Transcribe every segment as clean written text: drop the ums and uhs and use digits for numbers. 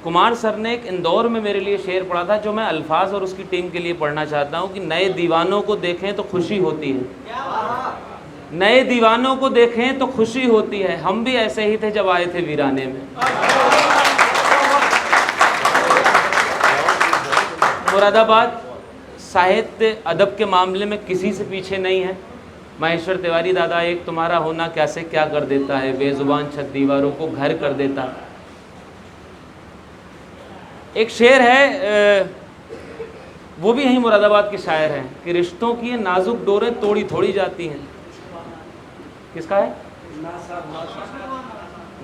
Kumar sir ने एक इंदौर में मेरे लिए शेर पढ़ा था, जो मैं अल्फाज और उसकी टीम के लिए पढ़ना चाहता हूँ कि नए दीवानों को देखें तो खुशी होती है, नए दीवानों को देखें तो खुशी होती है, हम भी ऐसे ही थे जब आए थे वीराने में। मुरादाबाद साहित्य अदब के मामले में किसी से पीछे नहीं है। महेश्वर तिवारी दादा, एक तुम्हारा होना क्या से क्या कर देता है, बेजुबान छत दीवारों को घर कर देता। एक शेर है, वो भी यहीं मुरादाबाद के शायर हैं कि रिश्तों की ये नाजुक डोरें तोड़ी थोड़ी जाती हैं। किसका है?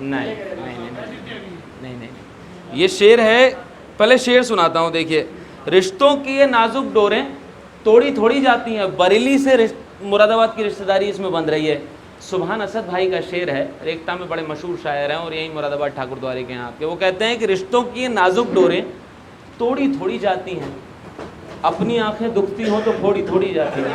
नहीं नहीं नहीं नहीं नहीं, ये शेर है, पहले शेर सुनाता हूँ। देखिए, रिश्तों की ये नाजुक डोरें तोड़ी थोड़ी जाती हैं, बरेली से मुरादाबाद की रिश्तेदारी इसमें बन रही है। सुभान असद भाई का शेर है, रेखता में बड़े मशहूर शायर हैं और यहीं मुरादाबाद ठाकुरद्वारे के यहाँ के। वो कहते हैं कि रिश्तों की ये नाजुक डोरें तोड़ी थोड़ी जाती हैं, अपनी आंखें दुखती हो तो फोड़ी थोड़ी जाती हैं।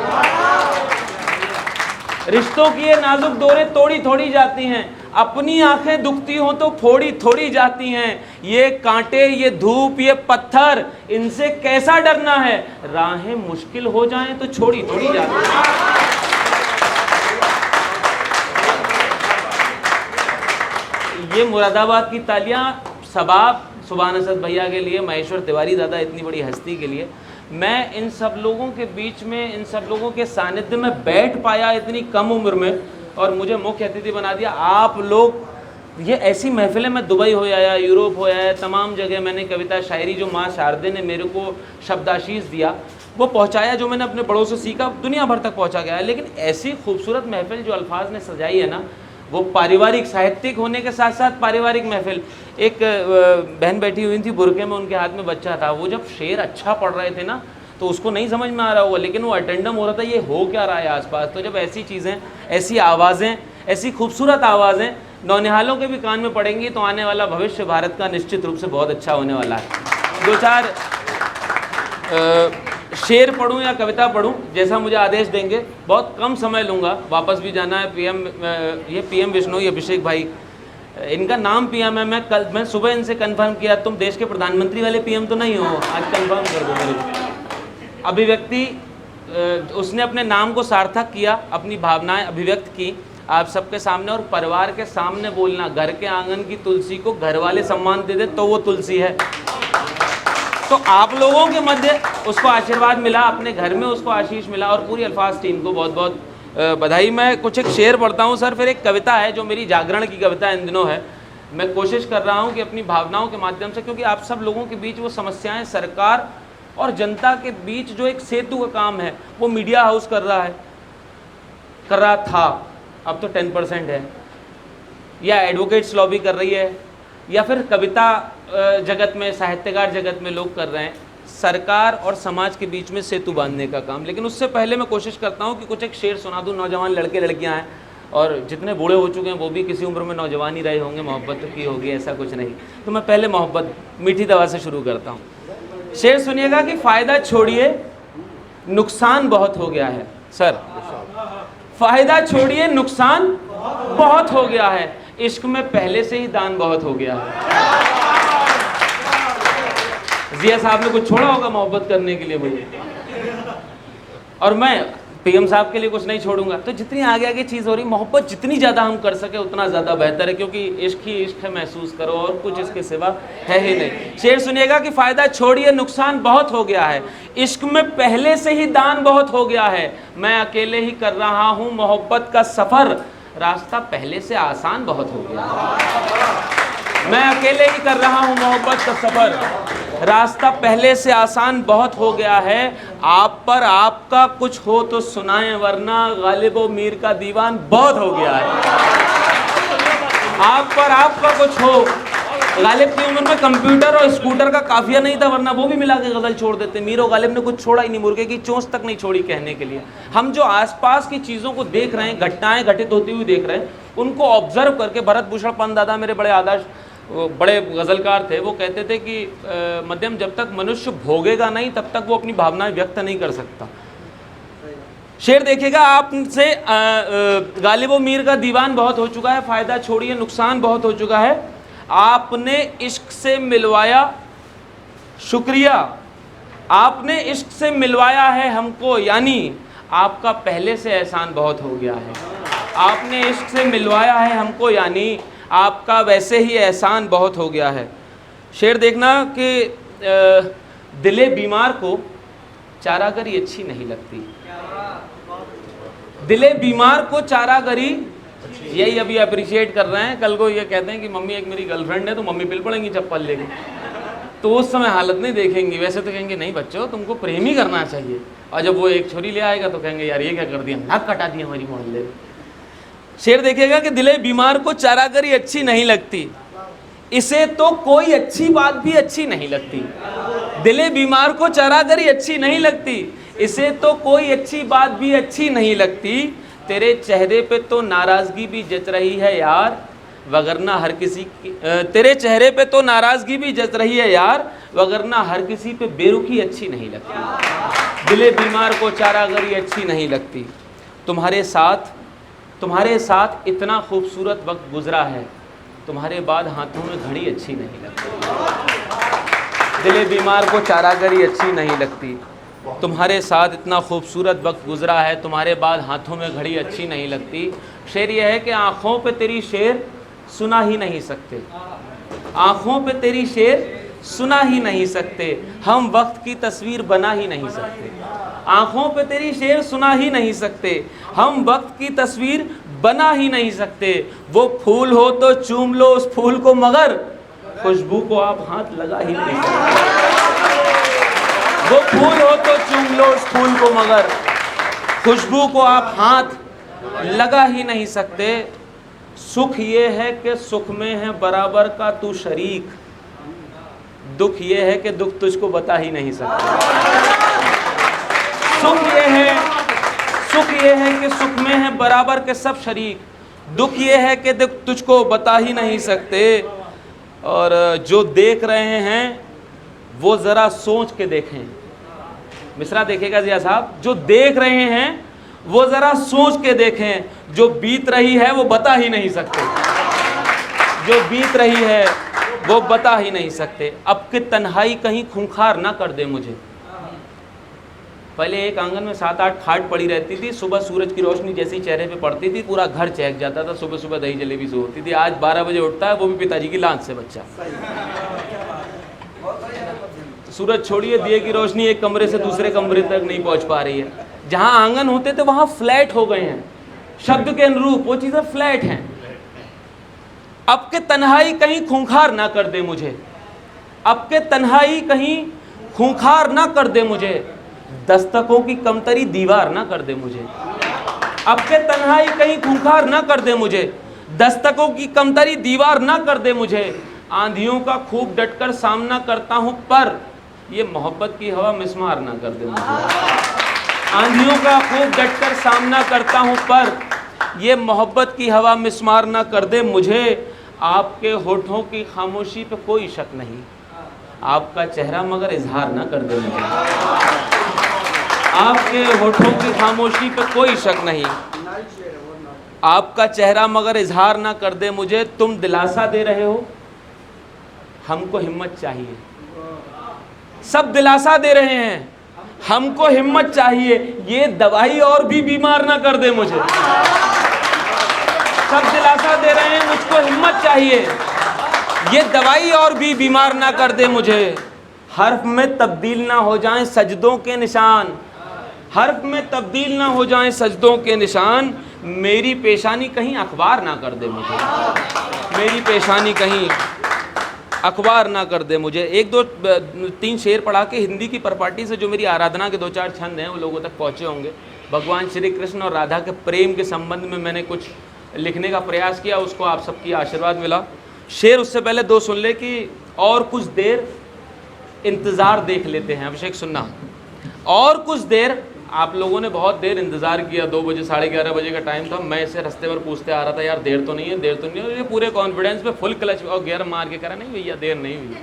रिश्तों की ये नाजुक डोरें तोड़ी थोड़ी जाती हैं, अपनी आंखें दुखती हो तो फोड़ी थोड़ी जाती हैं। ये कांटे, ये धूप, ये पत्थर, इनसे कैसा डरना है, राहें मुश्किल हो जाएं तो छोड़ी थोड़ी जाती हैं। ये मुरादाबाद की तालियां सबाब सुभान असद भैया के लिए, महेश्वर तिवारी दादा इतनी बड़ी हस्ती के लिए। मैं इन सब लोगों के बीच में, इन सब लोगों के सानिध्य में बैठ पाया इतनी कम उम्र में, और मुझे मुख्य अतिथि बना दिया। आप लोग, ये ऐसी महफिलें, मैं दुबई हो आया, यूरोप हो आया, तमाम जगह मैंने कविता शायरी, जो माँ शारदे ने मेरे को शब्दाशीष दिया वो पहुँचाया, जो मैंने अपने बड़ों से सीखा दुनिया भर तक पहुँचा गया है। लेकिन ऐसी खूबसूरत महफिल जो अल्फाज ने सजाई है ना, वो पारिवारिक साहित्यिक होने के साथ साथ पारिवारिक महफिल। एक बहन बैठी हुई थी बुरके में, उनके हाथ में बच्चा था। वो जब शेर अच्छा पढ़ रहे थे ना, तो उसको नहीं समझ में आ रहा होगा, लेकिन वो अटेंडम हो रहा था ये हो क्या रहा है आसपास। तो जब ऐसी चीज़ें, ऐसी आवाज़ें, ऐसी खूबसूरत आवाज़ें नौनिहालों के भी कान में पड़ेंगी, तो आने वाला भविष्य भारत का निश्चित रूप से बहुत अच्छा होने वाला है। दो चार शेर पढ़ूं या कविता पढ़ूं, जैसा मुझे आदेश देंगे। बहुत कम समय लूँगा, वापस भी जाना है। ये पीएम विश्नोई अभिषेक भाई, इनका नाम पीएम है। मैं सुबह इनसे कंफर्म किया, तुम देश के प्रधानमंत्री वाले पीएम तो नहीं हो, आज कंफर्म कर दो मेरे को। अभिव्यक्ति, उसने अपने नाम को सार्थक किया, अपनी भावनाएं अभिव्यक्त की आप सबके सामने और परिवार के सामने बोलना। घर के आंगन की तुलसी को घर वाले सम्मान दे दे तो वो तुलसी है। तो आप लोगों के मध्य उसको आशीर्वाद मिला, अपने घर में उसको आशीष मिला, और पूरी अल्फाज टीम को बहुत बहुत बधाई। मैं कुछ एक शेर पढ़ता हूँ सर, फिर एक कविता है जो मेरी जागरण की कविता इन दिनों है। मैं कोशिश कर रहा हूँ कि अपनी भावनाओं के माध्यम से, क्योंकि आप सब लोगों के बीच वो समस्याएं, सरकार और जनता के बीच जो एक सेतु का काम है, वो मीडिया हाउस कर रहा था, अब तो 10% है, या एडवोकेट्स लॉबी कर रही है, या फिर कविता जगत में, साहित्यकार जगत में लोग कर रहे हैं सरकार और समाज के बीच में सेतु बांधने का काम। लेकिन उससे पहले मैं कोशिश करता हूं कि कुछ एक शेर सुना दूं। नौजवान लड़के लड़कियां हैं, और जितने बूढ़े हो चुके हैं वो भी किसी उम्र में नौजवान ही रहे होंगे, मोहब्बत तो की होगी, ऐसा कुछ नहीं। तो मैं पहले मोहब्बत, मीठी दवा से शुरू करता हूँ। शेर सुनिएगा कि फ़ायदा छोड़िए नुकसान बहुत हो गया है। सर, फ़ायदा छोड़िए नुकसान बहुत हो गया है, इश्क में पहले से ही दान बहुत हो गया है। जिया साहब ने कुछ छोड़ा होगा मोहब्बत करने के लिए मुझे, और मैं पीएम साहब के लिए कुछ नहीं छोड़ूंगा। तो जितनी आगे आगे चीज़ हो रही, मोहब्बत जितनी ज़्यादा हम कर सके उतना ज़्यादा बेहतर है, क्योंकि इश्क ही इश्क है, महसूस करो, और कुछ इसके सिवा है ही नहीं। शेर सुनिएगा कि फ़ायदा छोड़िए नुकसान बहुत हो गया है, इश्क में पहले से ही दान बहुत हो गया है, मैं अकेले ही कर रहा हूँ मोहब्बत का सफ़र, रास्ता पहले से आसान बहुत हो गया है। मैं अकेले ही कर रहा हूँ मोहब्बत का सफ़र, रास्ता पहले से आसान बहुत हो गया है। आप पर आपका कुछ हो तो सुनाएं, वरना गालिब व मीर का दीवान बहुत हो गया है। आप पर आपका कुछ हो, गालिब की उम्र में कंप्यूटर और स्कूटर का काफिया नहीं था, वरना वो भी मिला के गजल छोड़ देते। मीर और गालिब ने कुछ छोड़ा ही नहीं, मुर्गे की चोंच तक नहीं छोड़ी कहने के लिए। हम जो आसपास की चीज़ों को देख रहे हैं, घटनाएं घटित होती हुई देख रहे हैं, उनको ऑब्जर्व करके, भरत भूषण पंत दादा मेरे बड़े आदर्श बड़े गज़लकार थे, वो कहते थे कि मध्यम, जब तक मनुष्य भोगेगा नहीं तब तक वो अपनी भावनाएं व्यक्त नहीं कर सकता। शेर देखिएगा आपसे, गालिब व मीर का दीवान बहुत हो चुका है, फ़ायदा छोड़िए नुकसान बहुत हो चुका है, आपने इश्क से मिलवाया, शुक्रिया, आपने इश्क से मिलवाया है हमको, यानी आपका पहले से एहसान बहुत हो गया है। आपने इश्क से मिलवाया है हमको, यानी आपका वैसे ही एहसान बहुत हो गया है। शेर देखना कि दिले बीमार को चारागरी अच्छी नहीं लगती। दिले बीमार को चारागरी, यही अभी अप्रिशिएट कर रहे हैं, कल को ये कहते हैं कि मम्मी एक मेरी गर्लफ्रेंड है तो मम्मी पिल पड़ेंगी चप्पल लेके, तो उस समय हालत नहीं देखेंगी। वैसे तो कहेंगे नहीं बच्चों तुमको प्रेम ही करना चाहिए, और जब वो एक छोरी ले आएगा तो कहेंगे यार ये क्या कर दिया, नाक कटा दिया हमारी मोहल्ले में। शेर देखिएगा कि दिले बीमार को चारागरी अच्छी नहीं लगती, इसे तो कोई अच्छी बात भी अच्छी नहीं लगती। दिले बीमार को चारागरी अच्छी नहीं लगती, इसे तो कोई अच्छी बात भी अच्छी नहीं लगती। तेरे चेहरे पे तो नाराज़गी भी जच रही है यार, वगरना हर किसी की, तेरे चेहरे पे तो नाराज़गी भी जच रही है यार, वगरना हर किसी पे बेरुखी अच्छी नहीं लगती। दिले बीमार को चारागरी अच्छी नहीं लगती। तुम्हारे साथ इतना खूबसूरत वक्त गुजरा है, तुम्हारे बाद हाथों में घड़ी अच्छी नहीं लगती। दिले बीमार को चारागरी अच्छी नहीं लगती। तुम्हारे साथ इतना खूबसूरत वक्त गुजरा है, तुम्हारे बाद हाथों में घड़ी अच्छी नहीं लगती। शेर यह है कि आँखों पे तेरी शेर सुना ही नहीं सकते, आँखों पे तेरी शेर सुना ही नहीं सकते, हम वक्त की तस्वीर बना ही नहीं सकते। आँखों पे तेरी शेर सुना ही नहीं सकते, हम वक्त की तस्वीर बना ही नहीं सकते। वो फूल हो तो चूम लो उस फूल को, मगर खुशबू को आप हाथ लगा ही नहीं सकते। वो फूल हो तो चूम लो उस फूल को, मगर खुशबू को आप हाथ लगा ही नहीं सकते। सुख ये है कि सुख में है बराबर का तू शरीक, दुख ये है कि दुख तुझको बता ही नहीं सकते। सुख ये है कि सुख में है बराबर के सब शरीक, दुख ये है कि दुख तुझको बता ही नहीं सकते। और जो देख रहे हैं वो ज़रा सोच के देखें। मिसरा देखिएगा जिया साहब, जो देख रहे हैं वो ज़रा सोच के देखें, जो बीत रही है वो बता ही नहीं सकते, जो बीत रही है वो बता ही नहीं सकते। अब कि तन्हाई कहीं खूंखार ना कर दे मुझे। पहले एक आंगन में 7-8 खाट पड़ी रहती थी, सुबह सूरज की रोशनी जैसी चेहरे पे पड़ती थी पूरा घर चहक जाता था, सुबह सुबह दही जलेबी से होती थी। आज 12 बजे उठता है, वो भी पिताजी की लांच से बच्चा। सूरज छोड़िए, दिए की रोशनी एक कमरे से दूसरे कमरे तक नहीं पहुंच पा रही है। जहां आंगन होते थे वहां फ्लैट हो गए हैं, शब्द के अनुरूप वो चीज़ें फ्लैट हैं। अब के तन्हाई कहीं खूंखार ना कर दे मुझे, अब के तन्हाई कहीं खूंखार ना कर दे मुझे, दस्तकों की कमतरी दीवार ना कर दे मुझे। अब के तन्हाई कहीं खूंखार ना कर दे मुझे, दस्तकों की कमतरी दीवार ना कर दे मुझे। आंधियों का खूब डटकर सामना करता हूँ, पर ये मोहब्बत की हवा मिसमार ना कर दे मुझे। आंधियों का खूब डटकर सामना करता हूँ, पर ये मोहब्बत की हवा मिसमार ना कर दे मुझे। आपके होठों की खामोशी पे कोई शक नहीं, आपका चेहरा मगर इजहार ना कर दे मुझे। आपके होठों की खामोशी पे कोई शक नहीं, आपका चेहरा मगर इजहार ना कर दे मुझे। तुम दिलासा दे रहे हो, हमको हिम्मत चाहिए। सब दिलासा दे रहे हैं, हमको हिम्मत चाहिए, ये दवाई और भी बीमार ना कर दे मुझे। सब दिलासा दे रहे हैं, मुझको हिम्मत चाहिए, ये दवाई और भी बीमार ना कर दे मुझे। हर्फ में तब्दील ना हो जाएं सजदों के निशान, हर्फ में तब्दील ना हो जाएं सजदों के निशान। मेरी पेशानी कहीं अखबार ना कर दे मुझे, मेरी पेशानी कहीं अखबार ना कर दे मुझे। 1-2-3 शेर पढ़ा के हिंदी की परपाटी से जो मेरी आराधना के 2-4 छंद हैं वो लोगों तक पहुँचे होंगे। भगवान श्री कृष्ण और राधा के प्रेम के संबंध में मैंने कुछ लिखने का प्रयास किया, उसको आप सबकी आशीर्वाद मिला। शेर उससे पहले 2 सुन ले कि और कुछ देर इंतज़ार देख लेते हैं। अभिषेक सुनना, और कुछ देर, आप लोगों ने बहुत देर इंतज़ार किया, 2 बजे 11:30 बजे का टाइम था। मैं इसे रास्ते पर पूछते आ रहा था, यार देर तो नहीं है, देर तो नहीं है। ये पूरे कॉन्फिडेंस में फुल क्लच और गियर मार के करा, नहीं भैया देर नहीं हुई है,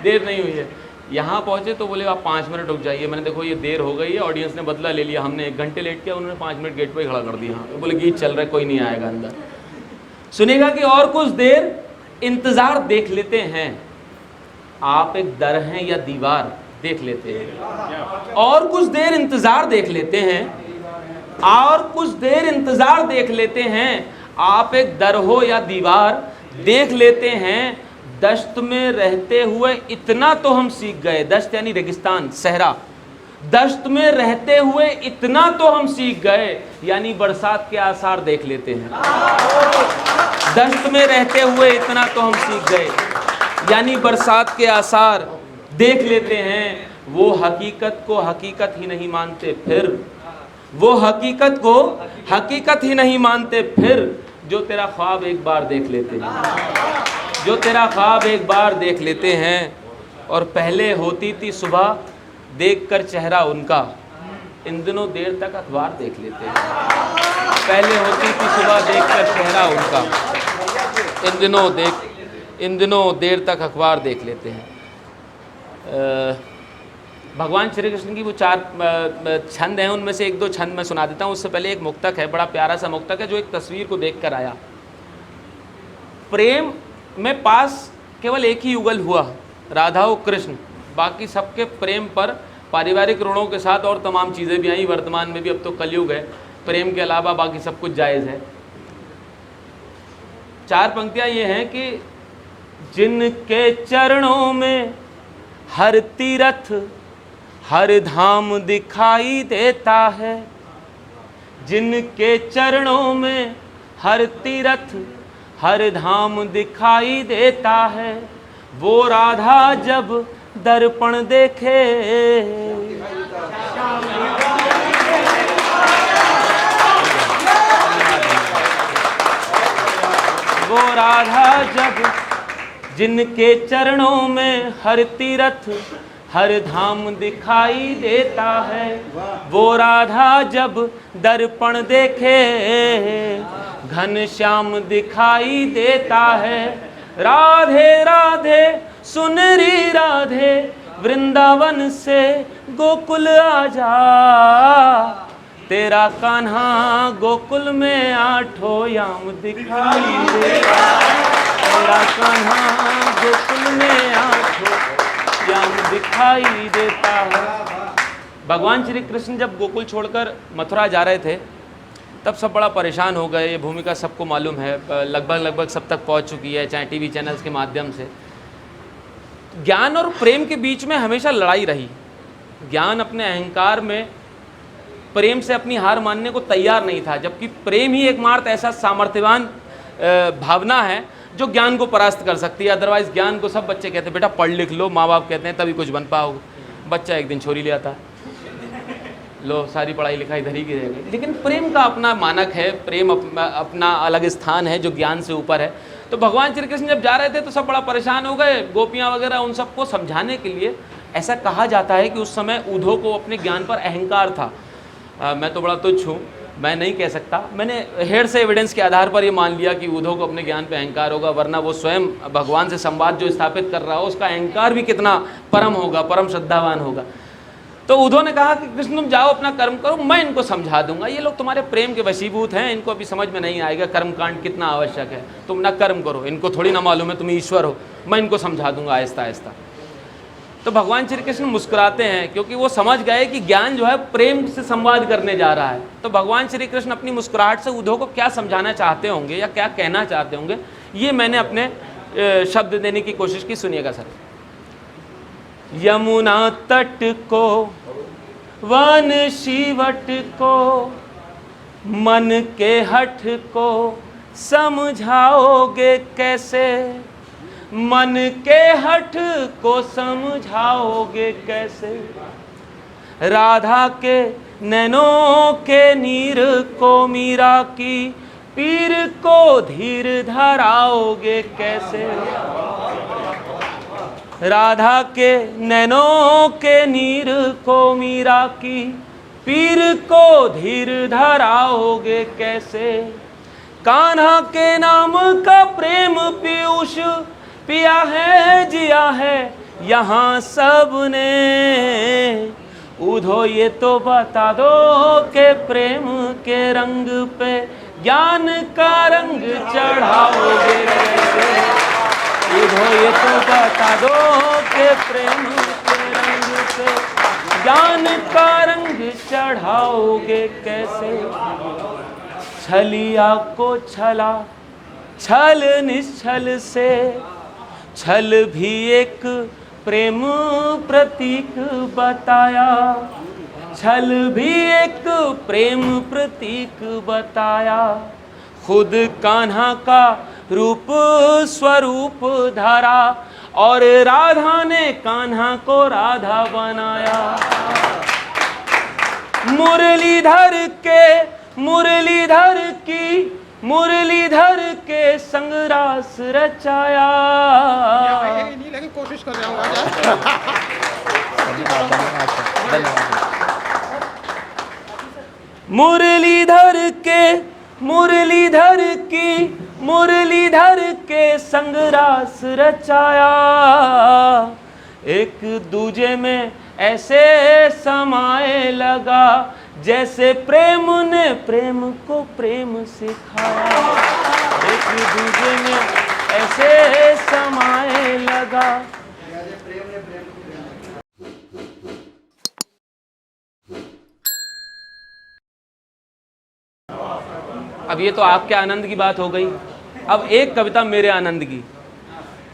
देर नहीं हुई है। यहाँ पहुँचे तो बोले आप 5 मिनट रुक जाइए। मैंने देखो ये देर हो गई है, ऑडियंस ने बदला ले लिया, हमने 1 घंटे लेट किया, उन्होंने 5 मिनट गेट पर ही खड़ा कर दिया। बोले गीत चल रहा है, कोई नहीं आएगा अंदर। सुनेगा कि और कुछ देर इंतज़ार देख लेते हैं, आप एक दर हैं या दीवार देख लेते हैं, और कुछ देर इंतज़ार देख लेते हैं, और कुछ देर इंतज़ार देख लेते हैं, आप एक दर हो या दीवार देख लेते हैं। दश्त में रहते हुए इतना तो हम सीख गए, दश्त यानी रेगिस्तान, सहरा, दश्त में रहते हुए इतना तो हम सीख गए, यानी बरसात के आसार देख लेते हैं। दश्त में रहते हुए इतना तो हम सीख गए, यानी बरसात के आसार देख लेते हैं। वो हकीकत को हकीकत ही नहीं मानते फिर, वो हकीकत को हकीकत ही नहीं मानते फिर, जो तेरा ख्वाब एक बार देख लेते हैं, जो तेरा ख्वाब एक बार देख लेते हैं। और पहले होती थी सुबह देखकर चेहरा उनका, इन दिनों देर तक अखबार देख लेते हैं। पहले होती थी सुबह देखकर चेहरा उनका, इन दिनों देर तक अखबार देख लेते हैं। भगवान श्री कृष्ण की वो 4 छंद हैं, उनमें से 1-2 छंद मैं सुना देता हूँ। उससे पहले एक मुक्तक है, बड़ा प्यारा सा मुक्तक है, जो एक तस्वीर को देख कर आया। प्रेम में पास केवल एक ही युगल हुआ, राधा और कृष्ण, बाकी सबके प्रेम पर पारिवारिक ऋणों के साथ और तमाम चीज़ें भी आई। वर्तमान में भी अब तो कलयुग है, प्रेम के अलावा बाकी सब कुछ जायज़ है। 4 पंक्तियाँ ये हैं कि जिनके चरणों में हर तीरथ हर धाम दिखाई देता है, जिनके चरणों में हर तीरथ हर धाम दिखाई देता है, वो राधा जब दर्पण देखे, वो राधा जब, जिनके चरणों में हर तीरथ हर धाम दिखाई देता है, वो राधा जब दर्पण देखे, घनश्याम दिखाई देता है। राधे राधे सुनरी राधे, वृंदावन से गोकुल आजा, तेरा कान्हा गोकुल में 8 याम दिखाई देता, तेरा कान्हा गोकुल में 8 याम दिखाई देता है। भगवान श्री कृष्ण जब गोकुल छोड़कर मथुरा जा रहे थे, तब सब बड़ा परेशान हो गए। ये भूमिका सबको मालूम है, लगभग सब तक पहुंच चुकी है, चाहे टीवी चैनल्स के माध्यम से। ज्ञान और प्रेम के बीच में हमेशा लड़ाई रही। ज्ञान अपने अहंकार में प्रेम से अपनी हार मानने को तैयार नहीं था, जबकि प्रेम ही एकमात्र ऐसा सामर्थ्यवान भावना है जो ज्ञान को परास्त कर सकती है। अदरवाइज़ ज्ञान को सब बच्चे कहते हैं बेटा पढ़ लिख लो, माँ बाप कहते हैं तभी कुछ बन पाओगे। बच्चा एक दिन छोरी ले आता है, लो सारी पढ़ाई लिखाई इधर ही की रह गई। लेकिन प्रेम का अपना मानक है, प्रेम अपना अलग स्थान है जो ज्ञान से ऊपर है। तो भगवान श्री कृष्ण जब जा रहे थे तो सब बड़ा परेशान हो गए, गोपियाँ वगैरह, उन सबको समझाने के लिए। ऐसा कहा जाता है कि उस समय उद्धव को अपने ज्ञान पर अहंकार था। मैं तो बड़ा तुच्छ हूँ, मैं नहीं कह सकता, मैंने हेड से एविडेंस के आधार पर ये मान लिया कि उद्धव को अपने ज्ञान पे अहंकार होगा, वरना वो स्वयं भगवान से संवाद जो स्थापित कर रहा हो उसका अहंकार भी कितना परम होगा, परम श्रद्धावान होगा। तो उद्धव ने कहा कि कृष्ण तुम जाओ अपना कर्म करो, मैं इनको समझा दूंगा। ये लोग तुम्हारे प्रेम के वशीभूत हैं, इनको अभी समझ में नहीं आएगा कर्म कांड कितना आवश्यक है। तुम ना कर्म करो, इनको थोड़ी ना मालूम है तुम ईश्वर हो, मैं इनको समझा दूंगा आहिस्ता आहिस्ता। तो भगवान श्री कृष्ण मुस्कुराते हैं, क्योंकि वो समझ गए कि ज्ञान जो है प्रेम से संवाद करने जा रहा है। तो भगवान श्री कृष्ण अपनी मुस्कुराहट से उद्धव को क्या समझाना चाहते होंगे या क्या कहना चाहते होंगे, ये मैंने अपने शब्द देने की कोशिश की। सुनिएगा सर। यमुना तट को वन शिवट को मन के हठ को समझाओगे कैसे, मन के हठ को समझाओगे कैसे, राधा के नैनों के नीर को मीरा की पीर को धीर धराओगे कैसे, राधा के नैनों के नीर को मीरा की पीर को धीर धराओगे कैसे, कान्हा के नाम का प्रेम पीयूष पिया है जिया है यहाँ सबने, उधो ये तो बता दो के प्रेम के रंग पे ज्ञान का रंग चढ़ाओगे कैसे, बता दो कि प्रेम के रंग से ज्ञान का रंग चढ़ाओगे कैसे। छलिया को छला छल निश्छल से, छल भी एक प्रेम प्रतीक बताया, छल भी एक प्रेम प्रतीक बताया। खुद कान्हा का रूप स्वरूप धारा और राधा ने कान्हा को राधा बनाया। मुरलीधर के संग रास रचाया। नहीं लगे कोशिश कर रहा हूँ। मुरलीधर के संग रास रचाया। एक दूजे में ऐसे समाए लगा जैसे प्रेम ने प्रेम को प्रेम सिखाया। एक दूजे में ऐसे समाए लगा। अब ये तो आपके आनंद की बात हो गई। अब एक कविता मेरे आनंद की,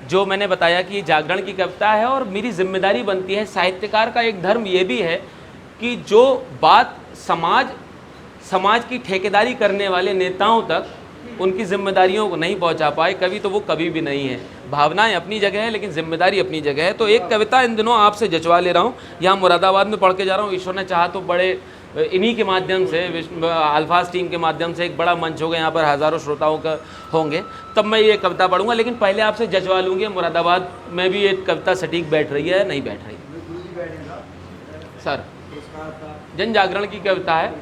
जो मैंने बताया कि ये जागरण की कविता है और मेरी जिम्मेदारी बनती है। साहित्यकार का एक धर्म ये भी है कि जो बात समाज की ठेकेदारी करने वाले नेताओं तक उनकी जिम्मेदारियों को नहीं पहुंचा पाए, कवि तो वो कभी भी नहीं है। भावनाएं अपनी जगह है लेकिन जिम्मेदारी अपनी जगह है। तो एक कविता इन दिनों आपसे जचवा ले रहा हूँ, यहाँ मुरादाबाद में पढ़ के जा रहा हूँ। ईश्वर ने चाहा तो बड़े इन्हीं के माध्यम से, अल्फाज टीम के माध्यम से एक बड़ा मंच होगा, यहाँ पर हज़ारों श्रोताओं का होंगे, तब मैं ये कविता पढ़ूंगा। लेकिन पहले आपसे जचवा लूँगी मुरादाबाद में भी एक कविता सटीक बैठ रही है नहीं बैठ रही। सर, जन जागरण की कविता है।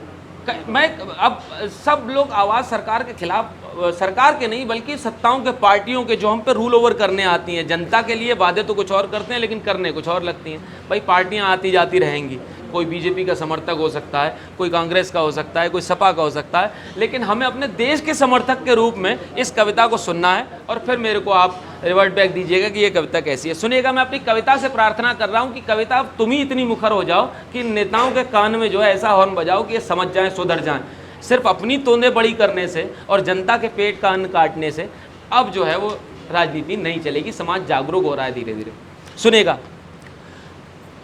मैं अब सब लोग आवाज़ सरकार के खिलाफ, सरकार के नहीं बल्कि सत्ताओं के, पार्टियों के, जो हम पे रूल ओवर करने आती हैं। जनता के लिए वादे तो कुछ और करते हैं लेकिन करने कुछ और लगती हैं। भाई पार्टियां आती जाती रहेंगी, कोई बीजेपी का समर्थक हो सकता है, कोई कांग्रेस का हो सकता है, कोई सपा का हो सकता है, लेकिन हमें अपने देश के समर्थक के रूप में इस कविता को सुनना है और फिर मेरे को आप रिवर्ट बैक दीजिएगा कि ये कविता कैसी है। सुनिएगा, मैं अपनी कविता से प्रार्थना कर रहा हूँ कि कविता तुम ही इतनी मुखर हो जाओ कि नेताओं के कान में जो है ऐसा हॉर्न बजाओ कि ये समझ जाएं, सुधर जाएं। सिर्फ अपनी तोंदे बड़ी करने से और जनता के पेट का अन्न काटने से अब जो है वो राजनीति नहीं चलेगी। समाज जागरूक हो रहा है धीरे धीरे। सुनेगा।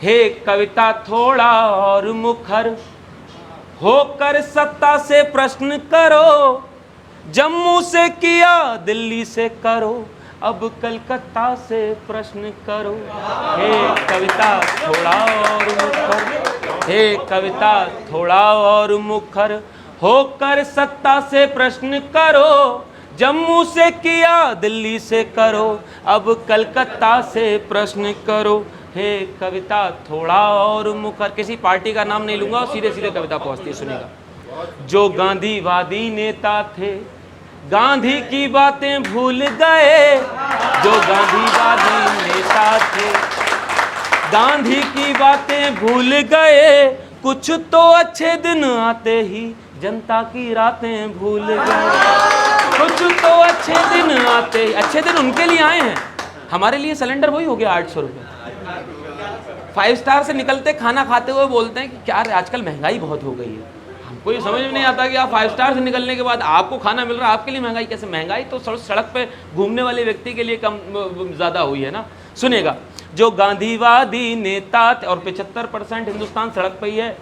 हे कविता थोड़ा और मुखर होकर सत्ता से प्रश्न करो, जम्मू से किया दिल्ली से करो, अब कलकत्ता से प्रश्न करो। हे कविता थोड़ा और मुखर, हे कविता थोड़ा और मुखर होकर सत्ता से प्रश्न करो, जम्मू से किया दिल्ली से करो, अब कलकत्ता से प्रश्न करो। हे कविता थोड़ा और मुखर, किसी पार्टी का नाम नहीं लूंगा और सीधे सीधे कविता पहुंचती है। सुनेगा। जो गांधीवादी नेता थे गांधी की बातें भूल गए, जो गांधीवादी नेता थे गांधी की बातें भूल गए, कुछ तो अच्छे दिन आते ही जनता की रातें भूल गए। कुछ तो अच्छे दिन आते ही, अच्छे दिन उनके लिए आए हैं, हमारे लिए सिलेंडर वही हो गया 800 रुपये। 5 स्टार से निकलते खाना खाते हुए बोलते हैं कि क्या आजकल महंगाई बहुत हो गई है। हमको ये समझ में नहीं आता कि आप 5 स्टार से निकलने के बाद आपको खाना मिल रहा है, आपके लिए महंगाई कैसे? महंगाई तो सड़क पे घूमने वाले व्यक्ति के लिए कम ज़्यादा हुई है ना। सुनेगा। जो गांधीवादी नेता, और 75% हिंदुस्तान सड़क पे ही है,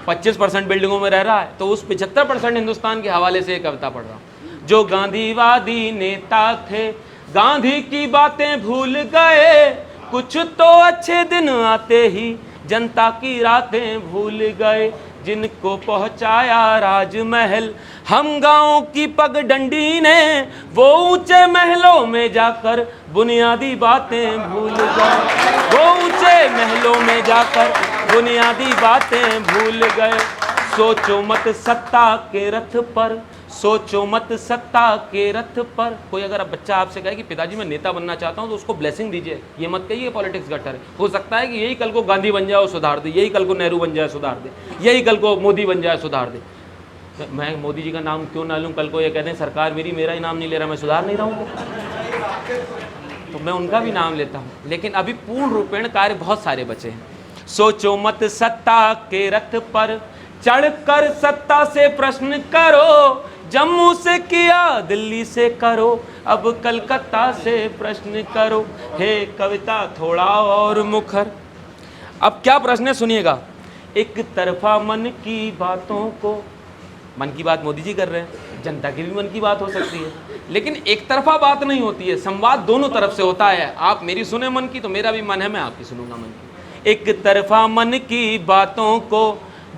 25% बिल्डिंगों में रह रहा है, तो उस 75% हिंदुस्तान के हवाले से एक कविता पढ़ रहा हूँ। जो गांधीवादी नेता थे गांधी की बातें भूल गए, कुछ तो अच्छे दिन आते ही जनता की रातें भूल गए, जिनको पहुंचाया राजमहल हम गाँव की पगडंडी ने, वो ऊंचे महलों में जाकर बुनियादी बातें भूल गए, वो ऊंचे महलों में जाकर बुनियादी बातें भूल गए। सोचो मत सत्ता के रथ पर, सोचो मत सत्ता के रथ पर। कोई अगर बच्चा आपसे कहे कि पिताजी मैं नेता बनना चाहता हूं तो उसको ब्लेसिंग दीजिए, ये मत कहिए पॉलिटिक्स गटर है। हो सकता है कि यही कल को गांधी बन जाए सुधार दे, यही कल को नेहरू बन जाए सुधार दे, यही कल को मोदी बन जाए सुधार दे। मैं मोदी जी का नाम क्यों ना लूँ? कल को ये कहते हैं सरकार मेरी, मेरा ही नाम नहीं ले रहा, मैं सुधार नहीं रहा हूँ। तो मैं उनका भी नाम लेता हूँ, लेकिन अभी पूर्ण रूपेण कार्य बहुत सारे बचे हैं। सोचो मत सत्ता के रथ पर चढ़कर सत्ता से प्रश्न करो, जम्मू से किया दिल्ली से करो, अब कलकत्ता से प्रश्न करो, हे कविता थोड़ा और मुखर। अब क्या प्रश्न है सुनिएगा। एक तरफा मन की बातों को, मन की बात मोदी जी कर रहे हैं, जनता की भी मन की बात हो सकती है, लेकिन एक तरफा बात नहीं होती है, संवाद दोनों तरफ से होता है। आप मेरी सुने मन की तो मेरा भी मन है, मैं आपकी सुनूंगा मन की। एक तरफा मन की बातों को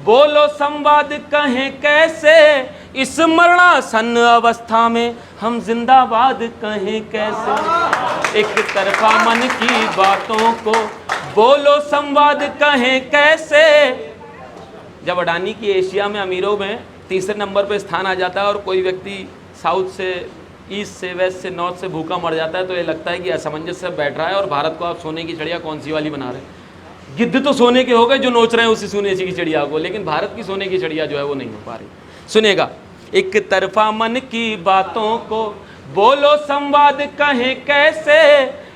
बोलो संवाद कहें कैसे, इस मरणासन अवस्था में हम जिंदाबाद कहें कैसे। एक तरफा मन की बातों को बोलो संवाद कहें कैसे। जब अडानी की एशिया में अमीरों में तीसरे नंबर पर स्थान आ जाता है और कोई व्यक्ति साउथ से, ईस्ट से, वेस्ट से, नॉर्थ से भूखा मर जाता है, तो ये लगता है कि असमंजस से बैठ रहा है और भारत को आप सोने की चिड़िया कौन सी वाली बना रहे हैं। गिद्ध तो सोने के हो गए जो नोच रहे हैं उसी सोने की चिड़िया को, लेकिन भारत की सोने की चिड़िया जो है वो नहीं हो पा रही। सुनेगा। एक तरफा मन की बातों को बोलो संवाद कहें कैसे,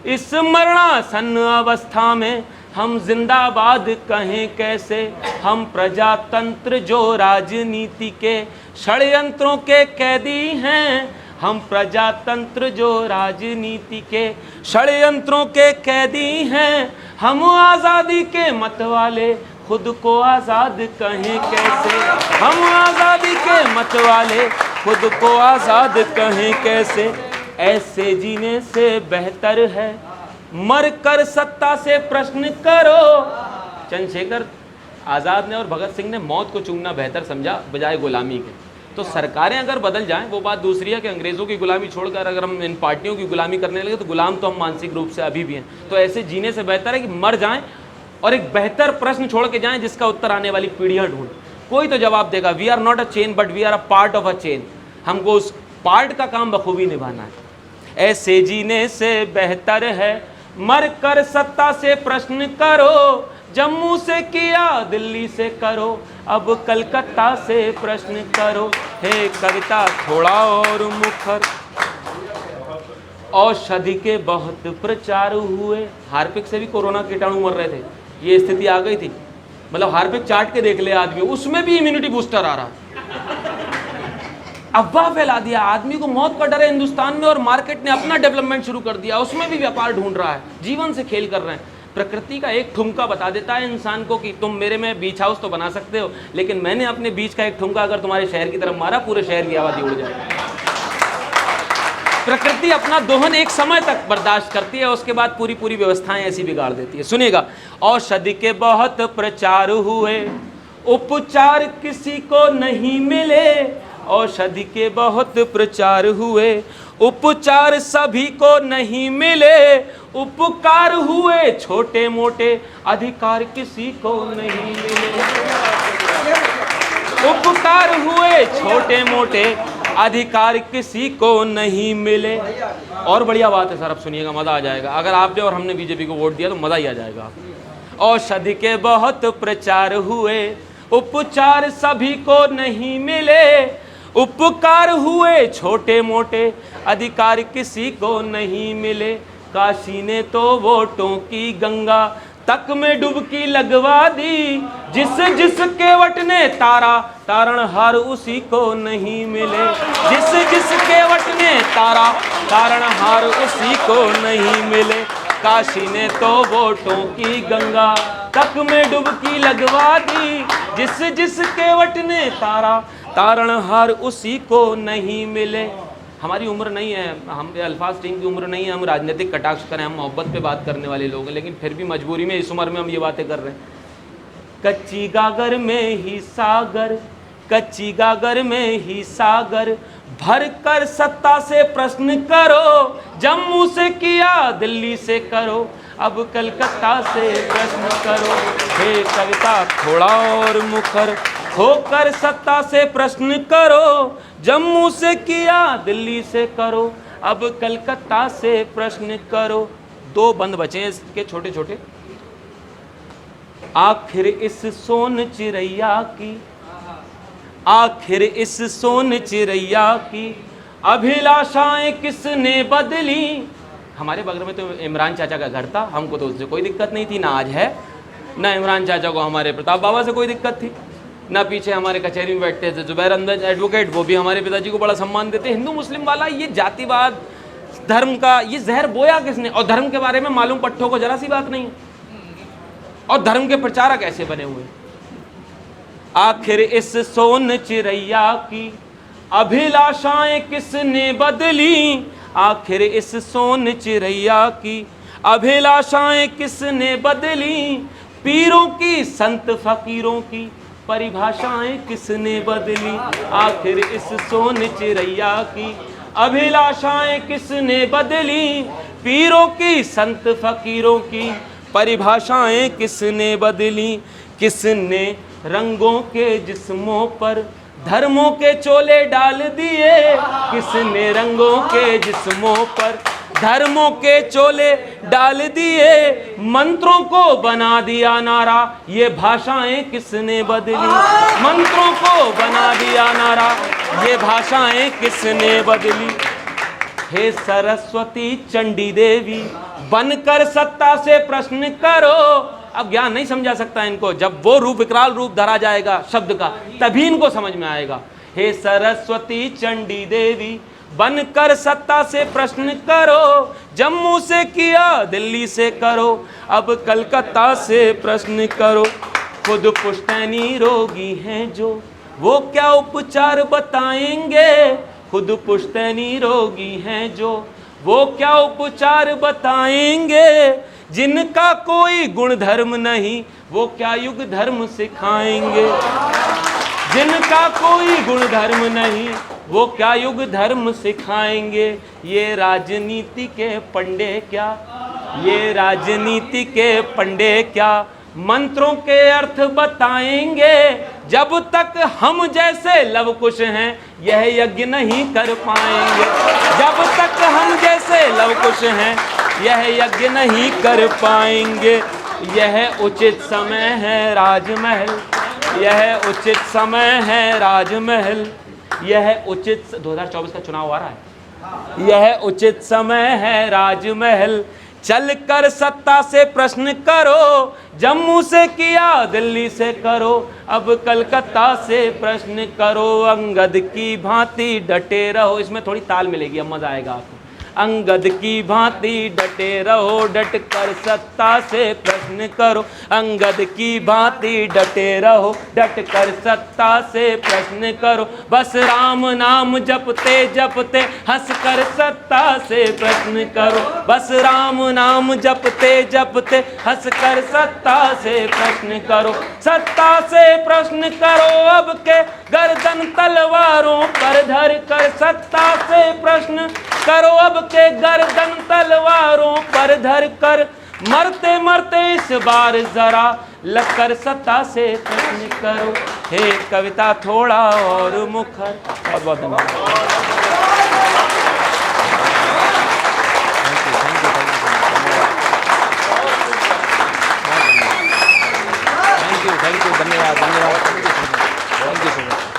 इस मरणासन अवस्था में हम जिंदाबाद कहें कैसे। हम प्रजातंत्र जो राजनीति के षड्यंत्रों के कैदी हैं, हम प्रजातंत्र जो राजनीति के षड्यंत्रों के कैदी हैं, हम आज़ादी के मत वाले खुद को आज़ाद कहें कैसे। हम आज़ादी के मत वाले खुद को आज़ाद कहें कैसे। ऐसे जीने से बेहतर है मर कर सत्ता से प्रश्न करो। चंद्रशेखर आज़ाद ने और भगत सिंह ने मौत को चूमना बेहतर समझा बजाय गुलामी के। तो सरकारें अगर बदल जाएं वो बात दूसरी है कि अंग्रेज़ों की गुलामी छोड़कर अगर हम इन पार्टियों की गुलामी करने लगे तो गुलाम तो हम मानसिक रूप से अभी भी हैं। तो ऐसे जीने से बेहतर है कि मर जाएं और एक बेहतर प्रश्न छोड़ के जाएं जिसका उत्तर आने वाली पीढ़ियां ढूंढ। कोई तो जवाब देगा। We are not a chain but we are a part of a chain. हमको उस पार्ट का काम बखूबी निभाना है। ऐसे जीने से बेहतर है मर कर सत्ता से प्रश्न करो, जम्मू से किया दिल्ली से करो, अब कलकत्ता से प्रश्न करो, हे कविता थोड़ा और मुखर। औषधि के बहुत प्रचार हुए। हार्पिक से भी कोरोना कीटाणु मर रहे थे, ये स्थिति आ गई थी। मतलब हार्पिक चाट के देख ले आदमी, उसमें भी इम्यूनिटी बूस्टर आ रहा। अफवाह फैला दिया, आदमी को मौत का डर है हिंदुस्तान में और मार्केट ने अपना डेवलपमेंट शुरू कर दिया, उसमें भी व्यापार ढूंढ रहा है, जीवन से खेल कर रहे हैं। प्रकृति का एक ठुमका बता देता है इंसान को कि तुम मेरे में बीच हाउस तो बना सकते हो, लेकिन मैंने अपने बीच का एक ठुमका अगर तुम्हारे शहर की तरफ मारा, पूरे शहर की आबादी उड़ जाएगी। प्रकृति अपना दोहन एक समय तक बर्दाश्त करती है, उसके बाद पूरी पूरी व्यवस्थाएं ऐसी बिगाड़ देती है। सुनिएगा। औषधि के बहुत प्रचार हुए, उपचार किसी को नहीं मिले। औषधि के बहुत प्रचार हुए, उपचार सभी को नहीं मिले। उपकार हुए छोटे मोटे, अधिकार किसी को नहीं मिले। उपकार हुए छोटे मोटे, अधिकार किसी को नहीं मिले। और बढ़िया बात है सर, अब सुनिएगा, मजा आ जाएगा। अगर आपने और हमने बीजेपी को वोट दिया तो मजा ही आ जाएगा। औषधि के बहुत प्रचार हुए, उपचार सभी को नहीं मिले। उपकार हुए छोटे मोटे, अधिकार किसी को नहीं मिले। काशी ने तो वोटों की गंगा तक में डुबकी लगवा दी। जिस जिस केवट ने तारा, तारणहार उसी को नहीं मिले। जिस जिस केवट ने तारा, तारणहार उसी को नहीं मिले। काशी ने तो वोटों की गंगा तक में डुबकी लगवा दी। जिस जिस केवट ने तारा, तारणहार उसी को नहीं मिले। हमारी उम्र नहीं है, हम अल्फाज टीम की उम्र नहीं है, हम राजनीतिक कटाक्ष करें, हम मोहब्बत पे बात करने वाले लोग हैं, लेकिन फिर भी मजबूरी में इस उम्र में हम ये बातें कर रहे हैं। कच्ची गागर में ही सागर, कच्ची गागर में ही सागर, भर कर सत्ता से प्रश्न करो। जम्मू से किया दिल्ली से करो, अब कलकत्ता से प्रश्न करो। हे कविता थोड़ा और मुखर, होकर सत्ता से प्रश्न करो। जम्मू से किया दिल्ली से करो, अब कलकत्ता से प्रश्न करो। दो बंद बचे हैं इसके छोटे छोटे। आखिर इस सोन चिड़ैया की, आखिर इस सोन चिड़ैया की अभिलाषाएं किसने बदली। हमारे बगल में तो इमरान चाचा का घर था, हमको तो उससे कोई दिक्कत नहीं थी, ना आज है, ना इमरान चाचा को हमारे प्रताप बाबा से कोई दिक्कत थी, ना पीछे हमारे कचहरी में बैठते थे जुबैर अहमद एडवोकेट, वो भी हमारे पिताजी को बड़ा सम्मान देते। हिंदू मुस्लिम वाला ये जातिवाद धर्म का ये जहर बोया किसने? और धर्म के बारे में मालूम पट्टों को जरा सी बात नहीं है, और धर्म के प्रचारक ऐसे बने हुए। आखिर इस सोन चिड़ैया की अभिलाषाएं किसने बदली, आखिर इस सोन चिड़ैया की अभिलाषाएं किसने बदली, पीरों की संत फकीरों की परिभाषाएं किसने बदली, आखिर इस सोन चिड़ैया की अभिलाषाएं किसने बदली, पीरों की संत फकीरों की परिभाषाएं किसने बदली, किसने रंगों के जिस्मों पर धर्मों के चोले डाल दिए, किसने रंगों के जिस्मों पर धर्मों के चोले डाल दिए, मंत्रों को बना दिया नारा, ये भाषाएं किसने बदली, मंत्रों को बना दिया नारा, ये भाषाएं किसने बदली। हे सरस्वती चंडी देवी बनकर सत्ता से प्रश्न करो, अब ज्ञान नहीं समझा सकता इनको, जब वो रूप विकराल रूप धरा जाएगा शब्द का तभी इनको समझ में आएगा। हे सरस्वती चंडी देवी बनकर सत्ता से प्रश्न करो, जम्मू से किया दिल्ली से करो, अब कलकत्ता से प्रश्न करो, खुद पुश्तैनी रोगी हैं जो वो क्या उपचार बताएंगे, खुद पुश्तैनी रोगी हैं जो वो क्या उपचार बताएंगे, जिनका कोई गुण धर्म नहीं वो क्या युग धर्म सिखाएंगे, जिनका कोई गुण धर्म नहीं वो क्या युग धर्म सिखाएंगे। ये राजनीति के पंडे क्या, ये राजनीति के पंडे क्या मंत्रों के अर्थ बताएंगे, जब तक हम जैसे लवकुश हैं यह यज्ञ नहीं कर पाएंगे, जब तक हम जैसे लवकुश हैं यह यज्ञ नहीं कर पाएंगे। यह उचित समय है राजमहल, यह उचित समय है राजमहल, यह उचित 2024 का चुनाव आ रहा है, यह उचित समय है राजमहल, चल कर सत्ता से प्रश्न करो, जम्मू से किया दिल्ली से करो, अब कलकत्ता से प्रश्न करो, अंगद की भांति डटे रहो, इसमें थोड़ी ताल मिलेगी, अब मजा आएगा आपको। अंगद की भांति डटे रहो, डट कर सत्ता से प्रश्न करो, अंगद की भांति डटे रहो, डट कर सत्ता से प्रश्न करो, बस राम नाम जपते जपते हंस कर सत्ता से प्रश्न करो, बस राम नाम जपते जपते हंस कर सत्ता से प्रश्न करो, सत्ता से प्रश्न करो, अब के गर्दन तलवारों पर धर कर सत्ता से प्रश्न करो, अब के गर्दन तलवारों पर धर कर, मरते मरते इस बार जरा लगकर सत्ता से प्रश्न करो। हे कविता थोड़ा और मुखर। बहुत बहुत धन्यवाद। थैंक यू धन्यवाद। Thank you so much.